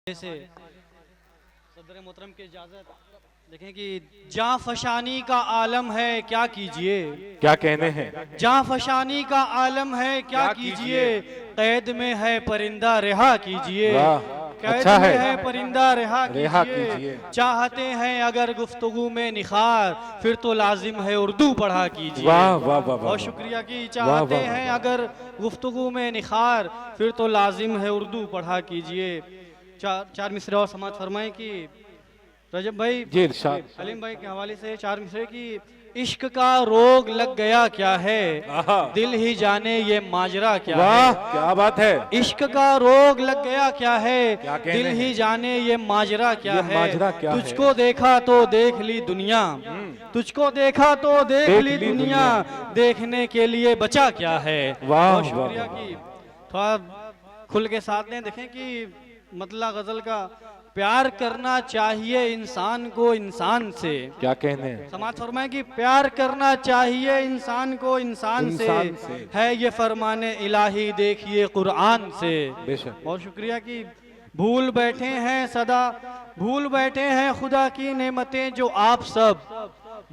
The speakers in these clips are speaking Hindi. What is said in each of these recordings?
से सदर मोहतरम की इजाजत देखें कि जाँ फशानी का आलम है क्या कीजिए। क्या कहने हैं। जाँ फशानी का आलम है क्या कीजिए। कैद में है परिंदा रिहा कीजिए। वाह, कैद अच्छा में है। है परिंदा रिहा रिहा कीजिए। कीजिए। चाहते हैं अगर गुफ्तगू में निखार फिर तो लाजिम है उर्दू पढ़ा कीजिए। वाह वाह वाह वाह, बहुत वाह। शुक्रिया कि वाह, चाहते वाह, वाह, हैं वाह। अगर गुफ्तगू में निखार फिर तो लाजिम है उर्दू पढ़ा कीजिए। चार मिसरे और समात फरमाएं कि रजब भाई जी इरशाद। हलीम भाई के हवाले से चार मिसरे की इश्क का रोग लग गया क्या है। आहा। दिल ही जाने ये माजरा क्या वाह है। क्या बात है। इश्क का रोग लग गया क्या है। क्या कहने दिल ही हैं। जाने ये माजरा क्या ये है। माजरा क्या है। तुझको देखा तो देख ली दुनिया। तुझको देखा तो देख ली दुनिया। देखने के लिए बचा क्या है। वाह, बहुत शुक्रिया वाह, कि थोड़ा खुल के साथ दें। देखें कि मतलब गजल का प्यार करना चाहिए इंसान को इंसान से। क्या कहने हैं। समाज फरमाए कि प्यार करना चाहिए इंसान को इंसान से है ये फरमाने इलाही देखिए कुरान से। बेशक। बहुत शुक्रिया कि भूल बैठे हैं सदा भूल बैठे हैं खुदा की नेमतें जो आप सब।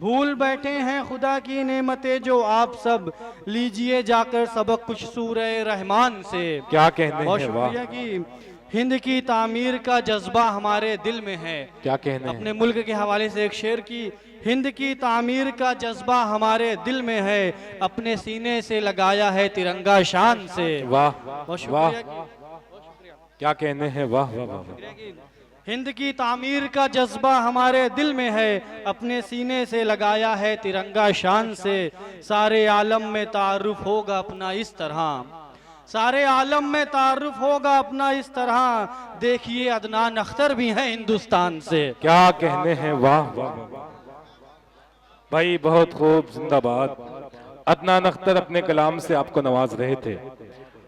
भूल बैठे हैं खुदा की नेमतें जो आप सब। लीजिए जाकर सबक कुछ सूरह रहमान से। क्या कहने बहुत हैं। वाह शुक्रिया कि हिंद की तामीर का जज्बा हमारे दिल में है। क्या कहने अपने हैं। मुल्क के हवाले से एक शेर की हिंद की तामीर का जज्बा हमारे दिल में है। अपने सीने से लगाया है तिरंगा शान से। वाह बहुत वाह शुक्रिया क्या कहने हैं। वाह वाह वाह, वाह। कि हिंद की तामीर का जज्बा हमारे दिल में है। अपने सीने से लगाया है तिरंगा शान से। सारे आलम में तारुफ होगा अपना इस तरह। सारे आलम में तारुफ होगा अपना इस तरह। देखिए अदनान अख्तर भी हैं हिंदुस्तान से। क्या कहने हैं। वाह वाह वाह। भाई बहुत खूब जिंदाबाद। अदनान अख्तर अपने कलाम से आपको नवाज रहे थे।